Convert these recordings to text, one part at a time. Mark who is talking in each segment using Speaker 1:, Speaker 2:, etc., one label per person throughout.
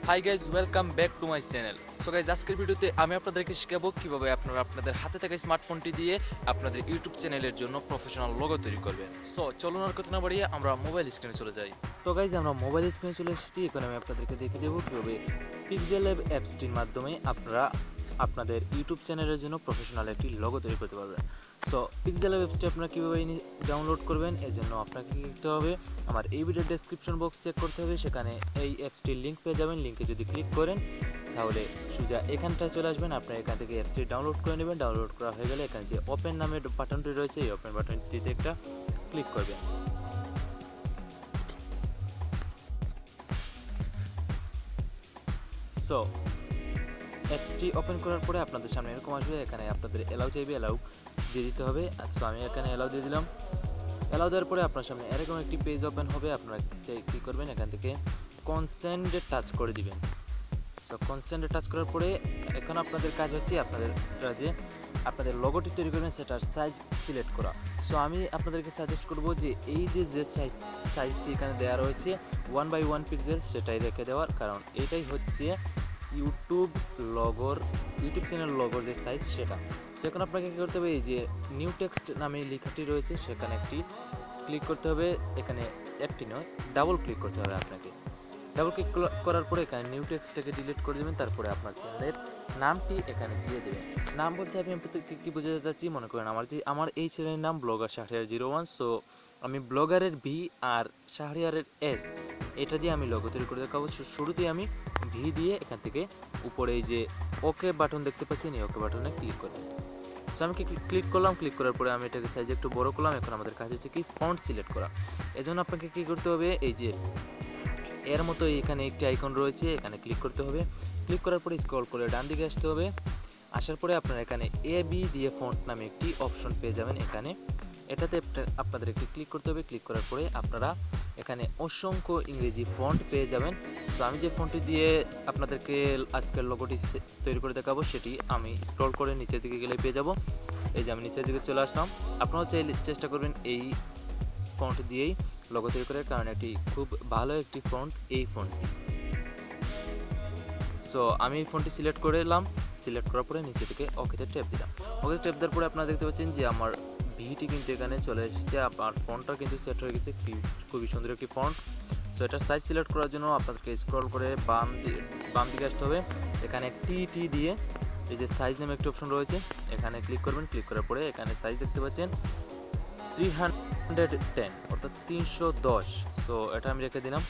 Speaker 1: Hi guys, welcome back to my channel. So guys, আজকের ভিডিওতে আমি আপনাদেরকে শেখাবো কিভাবে আপনারা আপনাদের হাতে থাকা স্মার্টফোনটি দিয়ে আপনাদের ইউটিউব চ্যানেলের জন্য প্রফেশনাল লোগো তৈরি করবেন। সো চলুন আর কথা না বাড়িয়ে আমরা মোবাইল স্ক্রিনে চলে যাই। তো গাইজ, আমরা মোবাইল স্ক্রিনে চলে এসেছি। এখন আমি আপনাদেরকে দেখিয়ে দেবো কিভাবে পিক্সেলab অ্যাপসটির মাধ্যমে আপনারা আপনাদের ইউটিউব চ্যানেলের জন্য প্রফেশনাল একটি লোগো তৈরি করতে পারবেন। সো পিক্সেলab অ্যাপসটি আপনারা কীভাবে ডাউনলোড করবেন, এর জন্য আপনাকে কী করতে হবে, আমার এই ভিডিওর ডেসক্রিপশন বক্স চেক করতে হবে, সেখানে এই অ্যাপসটির লিঙ্ক পেয়ে যাবেন। লিঙ্কে যদি ক্লিক করেন তাহলে সোজা এখানটায় চলে আসবেন। আপনারা এখান থেকে অ্যাপসটি ডাউনলোড করে নেবেন। ডাউনলোড করা হয়ে গেলে এখানে যে ওপেন নামের বাটনটি রয়েছে, এই ওপেন বাটনটিতে একটা ক্লিক করবেন। সো অ্যাপসটি ওপেন করার পরে আপনাদের সামনে এরকম আসবে। এখানে আপনাদের এলাউ চাইবে, এলাউ দিয়ে দিতে হবে। সো আমি এখানে এলাউ দিয়ে দিলাম। এলাউ দেওয়ার পরে আপনার সামনে এরকম একটি পেজ ওপেন হবে। আপনারা কী করবেন, এখান থেকে কনসেন্টে টাচ করে দিবেন। সো কনসেন্টে টাচ করার পরে এখন আপনাদের কাজ হচ্ছে আপনাদের লোগোটি তৈরি করবেন সেটার সাইজ সিলেক্ট করা। সো আমি আপনাদেরকে সাজেস্ট করব যে এই যে সাইজটি এখানে দেওয়া রয়েছে 1x1 পিক্সেল, সেটাই রেখে দেওয়ার, কারণ এটাই হচ্ছে ইউটিউব চ্যানেল লোগোর যে সাইজ সেটা। সেখানে আপনাকে কী করতে হবে, এই যে নিউ টেক্সট নামে লেখাটি রয়েছে সেখানে একটি ক্লিক করতে হবে। এখানে একটি নয়, ডাবল ক্লিক করতে হবে আপনাকে। ডাবল ক্লিক করার পরে এখানে নিউ টেক্সটটাকে ডিলিট করে দেবেন। তারপরে আপনার চ্যানেলের নামটি এখানে দিয়ে দেবেন। নাম বলতে আমি আপনাদেরকে কী বোঝাতে চাচ্ছি, মনে করেন আমার এই চ্যানেলের নাম ব্লগার শাহরিয়ার 01। সো আমি ব্লগারের ভি আর শাহরিয়ারের এস এটা দিয়ে আমি লোগো তৈরি করে দেখাবো। শুরুতেই আমি ভি দিয়ে এখান থেকে উপরে এই যে ওকে বাটন দেখতে পাচ্ছেন, এই ওকে বাটনে ক্লিক করবেন। সো আমি ক্লিক করলাম। ক্লিক করার পরে আমি এটাকে সাইজ একটু বড় করলাম। এখন আমাদের কাজ হচ্ছে কি ফন্ট সিলেক্ট করা। এজন্য আপনাকে কী করতে হবে, এই যে এর মতো এখানে একটি আইকন রয়েছে, এখানে ক্লিক করতে হবে। ক্লিক করার পরে স্ক্রল করে ডান দিকে আসতে হবে। আসার পরে আপনারা এখানে এবি দিয়ে ফন্ট নামে একটি অপশন পেয়ে যাবেন। এটাতে আপনাদের একটি ক্লিক করতে হবে। ক্লিক করার পরে আপনারা এখানে অসংখ্য ইংরেজি ফন্ট পেয়ে যাবেন। সো আমি যে ফন্টটি দিয়ে আপনাদেরকে আজকের লোগোটি তৈরি করে দেখাবো সেটি আমি স্ক্রল করে নিচের দিকে গেলে পেয়ে যাব। এই যে আমি নিচের দিকে চলে আসলাম। আপনারাও চেষ্টা করবেন এই ফন্ট দিয়েই লোগো তৈরি করার, কারণ এটি খুব ভালো একটি ফন্ট এই ফন্টটি। সো আমি এই ফন্টটি সিলেক্ট করে এলাম। সিলেক্ট করার পরে নিচে থেকে ওকেতে ট্যাপ দিলাম। ওকেতে ট্যাপ দেওয়ার পরে আপনারা দেখতে পাচ্ছেন যে আমার ভিটি কিন্তু এখানে চলে এসেছে। আমার ফন্টটা কিন্তু সেট হয়ে গেছে, খুবই সুন্দর একটি ফন্ট। সো এটার সাইজ সিলেক্ট করার জন্য আপনাদেরকে স্ক্রল করে বাম দিকে আসতে হবে। এখানে টি দিয়ে এই যে সাইজ নামে একটি অপশন রয়েছে, এখানে ক্লিক করবেন। ক্লিক করার পরে এখানে সাইজ দেখতে পাচ্ছেন 310 অর্থাৎ 310। সো এটা আমি রেখে দিলাম।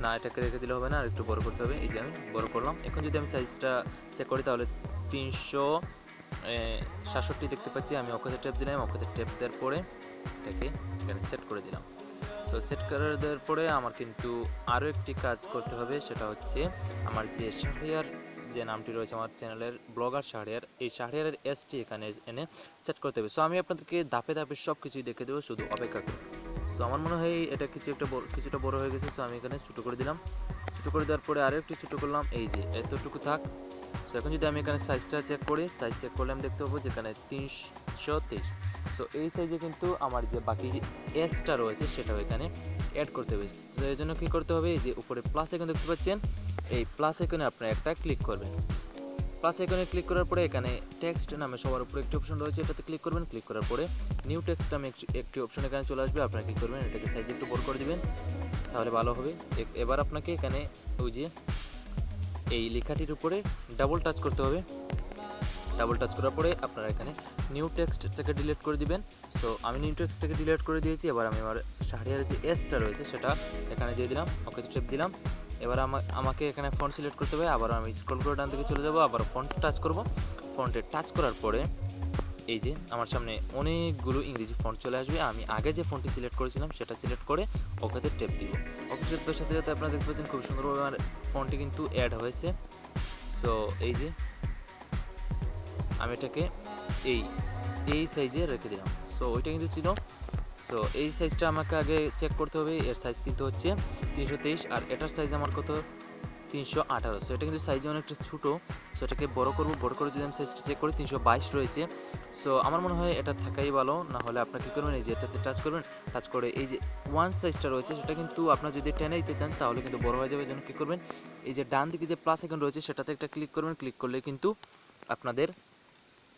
Speaker 1: না, এটাকে রেখে দিলে হবে না, আর একটু বড় করতে হবে। এই যে আমি বড় করলাম। এখন যদি আমি সাইজটা চেক করি তাহলে 367 দেখতে পাচ্ছি। আমি ওকেতে ট্যাপ দিলাম। ওকেতে ট্যাপ দেওয়ার পরে এটাকে এখানে সেট করে দিলাম। সো সেট করে দেওয়ার পরে আমার কিন্তু আরও একটি কাজ করতে হবে, সেটা হচ্ছে আমার যে শাহরিয়ার যে নামটি রয়েছে আমার চ্যানেলের ব্লগার শাহরিয়ার, এই শাহরিয়ারের এসটি এখানে এনে সেট করতে হবে। সো আমি আপনাদেরকে ধাপে ধাপে সব কিছুই দেখে দেবো, শুধু অপেক্ষা করুন। সো আমার মনে হয় এটা কিছুটা বড় হয়ে গেছে। সো আমি এখানে ছোটো করে দিলাম। ছোটো করে দেওয়ার পরে আরও একটু ছোটো করলাম। এই যে এতটুকু থাক। সো এখন যদি আমি এখানে সাইজটা চেক করি, সাইজ চেক করলে আমি দেখতে পাবো যেখানে 323। সো এই সাইজে কিন্তু আমার যে বাকি যে এসটা রয়েছে সেটাও এখানে অ্যাড করতে হবে। তো এই জন্য কী করতে হবে, এই যে উপরে প্লাস আইকন দেখতে পাচ্ছেন, এই প্লাস আইকনে আপনারা একটা ক্লিক করবেন। প্লাস আইকনে ক্লিক করার পরে এখানে টেক্সট নামে সবার উপরে একটি অপশন রয়েছে, এটাতে ক্লিক করবেন। ক্লিক করার পরে নিউ টেক্সট নামে একটি অপশন এখানে চলে আসবে। আপনারা কী করবেন, এটাকে সাইজ একটু বড় করে দিবেন, তাহলে ভালো হবে। এবার আপনাকে এখানে ওই যে এই লেখাটির উপরে ডাবল টাচ করতে হবে। ডাবল টাচ করার পরে আপনারা এখানে নিউ টেক্সটটাকে ডিলিট করে দিবেন। সো আমি নিউ টেক্সটটাকে ডিলিট করে দিয়েছি। এবার আমি আমার শাহরিয়ারের যে এসটা রয়েছে সেটা এখানে দিয়ে দিলাম, ওকে ট্যাপ দিলাম। এবার আমাকে এখানে ফন্ট সিলেক্ট করতে হবে। আবার আমি স্ক্রল করে ডান দিকে চলে যাব, আবার ফন্ট টাচ করব। ফন্টে টাচ করার পরে এই যে আমার সামনে অনেকগুলো ইংরেজি ফন্ট চলে আসবে। আমি আগে যে ফন্টটি সিলেক্ট করেছিলাম সেটা সিলেক্ট করে ওকেতে ট্যাপ দিব। ওকে ট্যাপ দেওয়ার সাথে সাথে আপনারা দেখতে পাচ্ছেন খুব সুন্দরভাবে আমার ফন্টটি কিন্তু অ্যাড হয়েছে। সো এই যে আমি এটাকে এই সাইজে রেখে দিলাম। সো ওইটা কিন্তু ছিল। সো এই সাইজটা আমাকে আগে চেক করতে হবে। এর সাইজ কিন্তু হচ্ছে 323, আর এটার সাইজ আমার কত 318। সো এটা কিন্তু সাইজে অনেকটা ছোটো। সো এটাকে বড় করব, বড় করে যদি আমি সাইজটা চেক করি 322 রয়েছে। সো আমার মনে হয় এটা থাকাই ভালো। না হলে আপনার কী করবেন, এই যে এটাতে টাচ করবেন, টাচ করে এই যে 1 সাইজটা রয়েছে সেটা কিন্তু আপনার যদি টেনে দিতে চান তাহলে কিন্তু বড় হয়ে যাবে। যেন কী করবেন, এই যে ডান দিকে যে প্লাস আইকন রয়েছে সেটাতে একটা ক্লিক করবেন, ক্লিক করলে কিন্তু আপনাদের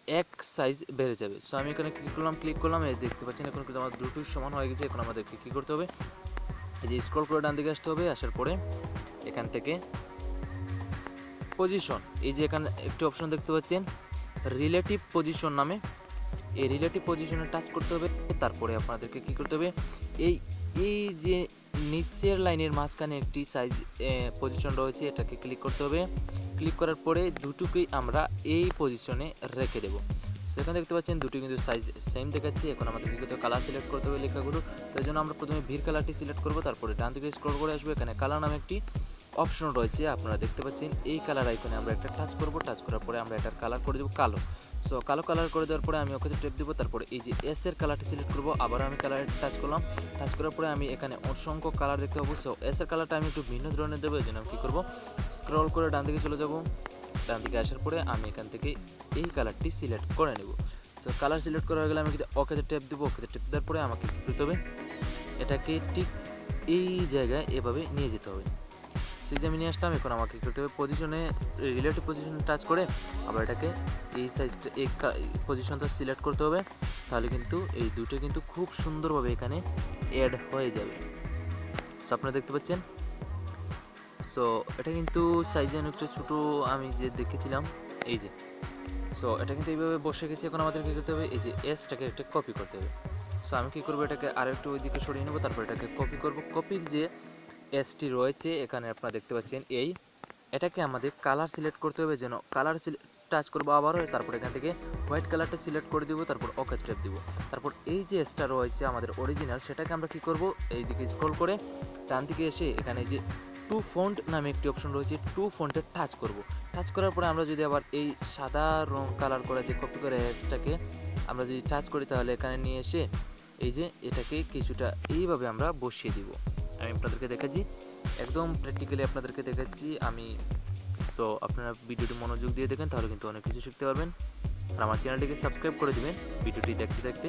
Speaker 1: এক সাইজ বেড়ে যাবে। সো আমি এখানে ক্লিক করলাম, এই দেখতে পাচ্ছেন এখন কিন্তু আমার দুটোই সমান হয়ে গেছে। এখন আমাদেরকে কী করতে হবে, এই যে স্ক্রল করে ডান দিকে আসতে হবে, আসার পরে এখান থেকে পজিশন, এই যে এখানে একটি অপশন দেখতে পাচ্ছেন রিলেটিভ পজিশন নামে, এই রিলেটিভ পজিশনে টাচ করতে হবে। তারপরে আপনাদেরকে কী করতে হবে, এই এই যে নিচের লাইনের মাঝখানে একটি সাইজ পজিশন রয়েছে এটাকে ক্লিক করতে হবে। ক্লিক করার পরে দুটোকেই আমরা এই পজিশনে রেখে দেবো। সেখানে দেখতে পাচ্ছেন দুটো কিন্তু সাইজ সেম দেখাচ্ছে। এখন আমাদের কী করতে হবে, কালার সিলেক্ট করতে হবে লেখাগুলো। তো এই জন্য আমরা প্রথমে ভির কালারটি সিলেক্ট করবো, তারপরে ডান দিকে স্ক্রল করে আসবো, এখানে কালার নামে একটি অপশন রয়েছে আপনারা দেখতে পাচ্ছেন। এই কালার আইকনে আমরা একটা টাচ করব, টাচ করার পরে আমরা এটার কালার করে দেবো কালো। সো কালো কালার করে দেওয়ার পরে আমি ওকে টেপ দেবো, তারপরে এই যে এস এর কালারটি সিলেক্ট করবো, আবারও আমি কালার টাচ করলাম। টাচ করার পরে আমি এখানে অসংখ্য কালার দেখতে পাবো। সো এস এর কালারটা আমি একটু ভিন্ন ধরনের দেবো। এই জন্য আমি কী করবো, স্ক্রল করে ডান দিকে চলে যাব। ডান দিকে আসার পরে আমি এখান থেকে এই কালারটি সিলেক্ট করে নেব। সো কালার সিলেক্ট করা হয়ে গেলে আমি ওকেতে টেপ দেবো। ওকেতে টেপ দেওয়ার পরে আমাকে কী করতে হবে, এটাকে ঠিক এই জায়গায় এভাবে নিয়ে যেতে হবে। সেই যে আমি নিয়ে আসলাম। এখন আমাকে কী করতে হবে, পজিশনে রিলেটিভ পজিশনে টাচ করে আবার এটাকে এই সাইজটা এই পজিশনটা সিলেক্ট করতে হবে। তাহলে কিন্তু এই দুটো কিন্তু খুব সুন্দরভাবে এখানে অ্যাড হয়ে যাবে। সো আপনারা দেখতে পাচ্ছেন। সো এটা কিন্তু সাইজে অনেকটা ছোটো আমি যে দেখেছিলাম, এই যে। সো এটা কিন্তু এইভাবে বসে গেছে। এখন আমাদের কী করতে হবে, এই যে এসটাকে একটা কপি করতে হবে। সো আমি কী করবো, এটাকে আরও একটু ওইদিকে সরিয়ে নেবো, তারপর এটাকে কপি করব। কপির যে এসটি রয়েছে এখানে আপনারা দেখতে পাচ্ছেন, এটাকে আমাদের কালার সিলেক্ট করতে হবে। যেন কালার টাচ করবো আবারও, তারপর এখান থেকে হোয়াইট কালারটা সিলেক্ট করে দিব, তারপর ওকে টেপ দিব। তারপর এই যে এসটা রয়েছে আমাদের অরিজিনাল, সেটাকে আমরা কী করব, এই দিকে স্ক্রল করে ডান দিকে এসে এখানে যে টু ফন্ট নামে একটি অপশন রয়েছে, টু ফন্টে টাচ করব। টাচ করার পরে আমরা যদি আবার এই সাদা রং কালার করে যে কপি করে এসটাকে আমরা যদি টাচ করি, তাহলে এখানে নিয়ে এসে এই যে এটাকে কিছুটা এইভাবে আমরা বসিয়ে দিব। আমি আপনাদেরকে দেখাচ্ছি, একদম প্র্যাকটিক্যালি আপনাদেরকে দেখাচ্ছি আমি। সো আপনারা ভিডিওটি মনোযোগ দিয়ে দেখেন, তাহলে কিন্তু অনেক কিছু শিখতে পারবেন। আর আমার চ্যানেলটিকে সাবস্ক্রাইব করে দেবেন ভিডিওটি দেখতে দেখতে।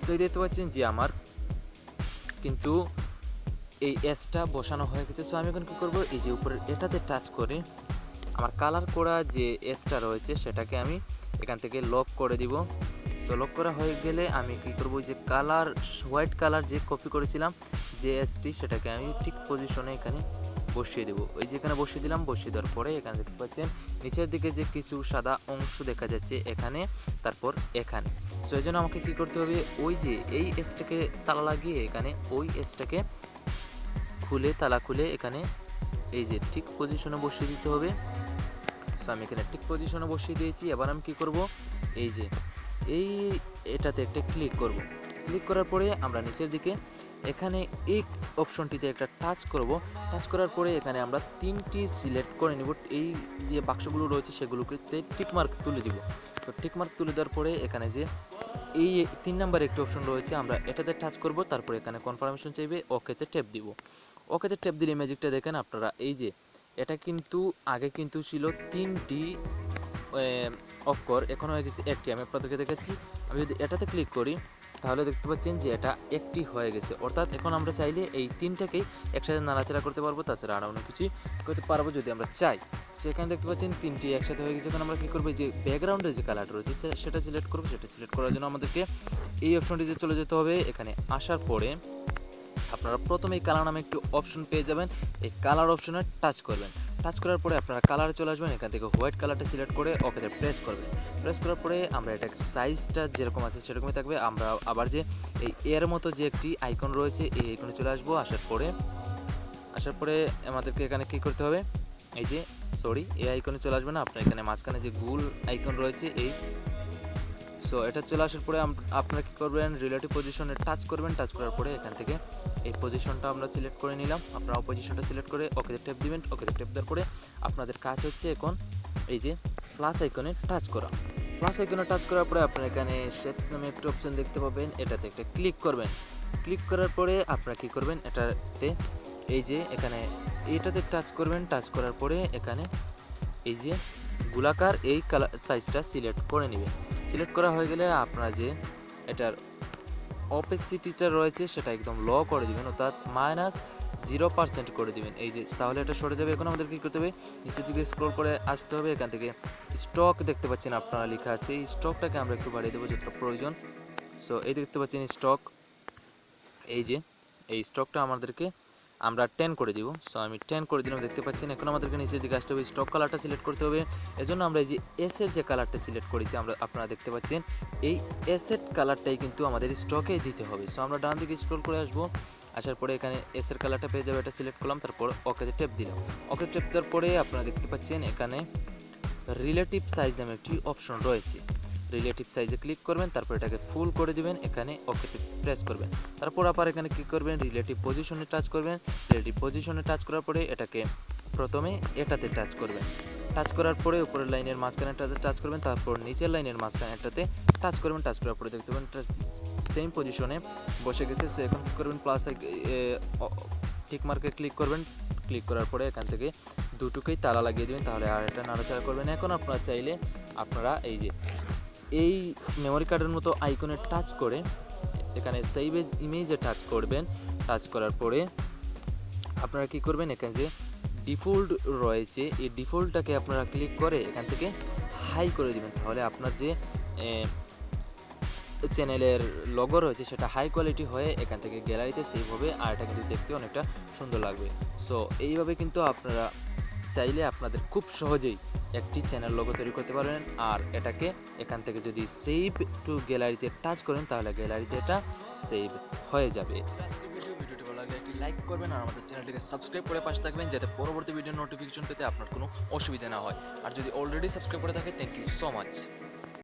Speaker 1: সো এই দেখতে পাচ্ছেন যে আমার কিন্তু এই এসটা বসানো হয়ে গেছে। সো আমি এখন কী করবো, এই যে উপরের এটাতে টাচ করে আমার কালার করা যে এসটা রয়েছে সেটাকে আমি এখান থেকে লক করে দিব। সো লক করা হয়ে গেলে আমি কী করবো, যে কালার হোয়াইট কালার যে কপি করেছিলাম যে এসটি, সেটাকে আমি ঠিক পজিশনে এখানে বসিয়ে দেবো। ওই যে এখানে বসিয়ে দিলাম। বসিয়ে দেওয়ার পরে এখানে দেখতে পাচ্ছেন নিচের দিকে যে কিছু সাদা অংশ দেখা যাচ্ছে এখানে, তারপর এখানে। সো এই জন্য আমাকে কী করতে হবে, ওই যে এই এসটাকে তালা লাগিয়ে এখানে ওই এসটাকে খুলে তালা খুলে এখানে এই যে ঠিক পজিশনে বসিয়ে দিতে হবে। সো আমি এখানে ঠিক পজিশনে বসিয়ে দিয়েছি। এবার আমি কী করব, এই যে এটাতে একটা ক্লিক করব। ক্লিক করার পরে আমরা নিচের দিকে এখানে এই অপশনটিতে একটা টাচ করব। টাচ করার পরে এখানে আমরা তিনটি সিলেক্ট করে নেব। এই যে বাক্সগুলো রয়েছে সেগুলোকে টিকমার্ক তুলে দিব। তো টিকমার্ক তুলে দেওয়ার পরে এখানে যে এই 3 নাম্বার একটি অপশন রয়েছে আমরা এটাতে টাচ করব। তারপরে এখানে কনফার্মেশন চাইবে, ওকেতে টেপ দিব। ওকেতে টেপ দিলে ম্যাজিকটা দেখেন আপনারা, এই যে এটা কিন্তু আগে কিন্তু ছিল 3টি অক্ষর, এখন হয়ে গেছে একটি। আমি আপনাদেরকে দেখাচ্ছি। আমি যদি এটাতে ক্লিক করি তাহলে দেখতে পাচ্ছেন যে এটা একটি হয়ে গেছে। অর্থাৎ এখন আমরা চাইলে এই তিনটাকেই একসাথে নাড়াচাড়া করতে পারবো, তাছাড়া আর অন্য কিছুই করতে পারবো যদি আমরা চাই। সেখানে দেখতে পাচ্ছেন তিনটি একসাথে হয়ে গেছে। এখন আমরা কী করবো, যে ব্যাকগ্রাউন্ডের যে কালারটা রয়েছে সেটা সিলেক্ট করবো। সেটা সিলেক্ট করার জন্য আমাদেরকে এই অপশনটিতে চলে যেতে হবে। এখানে আসার পরে আপনারা প্রথমেই কালার নামে একটি অপশন পেয়ে যাবেন। এই কালার অপশনে টাচ করবেন। টাচ করার পরে আপনারা কালারে চলে আসবেন। এখান থেকে হোয়াইট কালারটা সিলেক্ট করে ওকেতে প্রেস করবেন। প্রেস করার পরে আমরা এটা সাইজটা যেরকম আছে সেরকমই থাকবে। আমরা আবার যে এই এর মতো যে একটি আইকন রয়েছে এই আইকনে চলে আসবো। আসার পরে আমাদেরকে এখানে কী করতে হবে, এই যে এই আইকনে চলে আসবে না, আপনার এখানে মাঝখানে যে গোল আইকন রয়েছে এই। সো এটা চলে আসার পরে আপনারা কী করবেন, রিলেটিভ পজিশনে টাচ করবেন। টাচ করার পরে এখান থেকে এই পজিশনটা আমরা সিলেক্ট করে নিলাম। আপনারাও পজিশনটা সিলেক্ট করে ওকেতে টেপ দিবেন। ওকেতে টেপ দেওয়ার পরে আপনাদের কাজ হচ্ছে এখন এই যে প্লাস আইকনে টাচ করা। প্লাস আইকনে টাচ করার পরে আপনারা এখানে শেপস নামে একটা অপশন দেখতে পাবেন, এটাতে একটা ক্লিক করবেন। ক্লিক করার পরে আপনারা কী করবেন, এটাতে এই যে এখানে এটাতে টাচ করবেন, টাচ করার পরে এখানে এই যে গোলাকার এই কালার সাইজটা সিলেক্ট করে নেবেন। সিলেক্ট করা হয়ে গেলে আপনারা যে এটার অপেসিটিটা রয়েছে সেটা একদম লো করে দিবেন, অর্থাৎ -0% করে দিবেন। এই যে তাহলে এটা সরে যাবে। এখন আমাদের কী করতে হবে, নিচের দিকে স্ক্রল করে আসতে হবে। এখান থেকে স্টক দেখতে পাচ্ছেন আপনারা লেখা আছে, এই স্টকটাকে আমরা একটু বাড়িয়ে দেবো যতটা প্রয়োজন। সো এই দেখতে পাচ্ছেন স্টক, এই যে এই স্টকটা আমাদেরকে আমরা 10 করে দিব। সো আমি 10 করে দিলাম, দেখতে পাচ্ছেন। এখন আমাদেরকে নিচের দিকে আসতে হবে, স্টক কালারটা সিলেক্ট করতে হবে। এজন্য আমরা এই যে এসের যে কালারটা সিলেক্ট করেছি আপনারা দেখতে পাচ্ছেন, এই এসের কালারটাই কিন্তু আমাদের স্টকে দিতে হবে। সো আমরা ডান দিকে স্ক্রল করে আসবো, আসার পরে এখানে এসের কালারটা পেয়ে যাবে, এটা সিলেক্ট করলাম, তারপর ওকেতে ট্যাপ দিলাম। ওকে ট্যাপ দেওয়ার পরে আপনারা দেখতে পাচ্ছেন এখানে রিলেটিভ সাইজ নামে একটি অপশন রয়েছে। রিলেটিভ সাইজে ক্লিক করবেন, তারপর এটাকে ফুল করে দিবেন, এখানে ওকেতে প্রেস করবেন। তারপর আবার এখানে কি করবেন, রিলেটিভ পজিশনে টাচ করবেন। রিলেটিভ পজিশনে টাচ করার পরে এটাকে প্রথমে এটাতে টাচ করবেন। টাচ করার পরে উপরের লাইনের মাঝখানেটাতে টাচ করবেন, তারপর নিচের লাইনের মাঝখানেটাতে টাচ করবেন। টাচ করার পরে দেখতে পাবেন সেম পজিশনে বসে গেছে। সো এখন কী করবেন, প্লাস টিক মার্কে ক্লিক করবেন। ক্লিক করার পরে এখান থেকে দুটোকেই তালা লাগিয়ে দেবেন, তাহলে আর এটা নাড়াচাড়া করবেন। এখন আপনারা চাইলে আপনারা এই যে এই মেমোরি কার্ডের মতো আইকনে টাচ করে এখানে সেভ এজ ইমেজে টাচ করবেন। টাচ করার পরে আপনারা কি করবেন, এখানে যে ডিফল্ট রয়েছে এই ডিফল্টটাকে আপনারা ক্লিক করে এখান থেকে হাই করে দিবেন। তাহলে আপনার যে চ্যানেলের লোগো রয়েছে সেটা হাই কোয়ালিটি হয়ে এখান থেকে গ্যালারিতে সেভ হবে, আর এটা কিন্তু দেখতে অনেকটা সুন্দর লাগবে। সো এইভাবে কিন্তু আপনারা চাইলে আপনাদের খুব সহজেই একটি চ্যানেল লোগো তৈরি করতে পারবেন। আর এটাকে এখান থেকে যদি সেভ টু গ্যালারিতে টাচ করেন তাহলে গ্যালারিতে এটা সেভ হয়ে যাবে। ভিডিওটি ভালো লাগলে একটি লাইক করবেন আর আমাদের চ্যানেলটিকে সাবস্ক্রাইব করে পাশে থাকবেন, যাতে পরবর্তী ভিডিও নোটিফিকেশন পেতে আপনার কোনো অসুবিধা না হয়। আর যদি অলরেডি সাবস্ক্রাইব করে থাকে, থ্যাংক ইউ সো মাচ।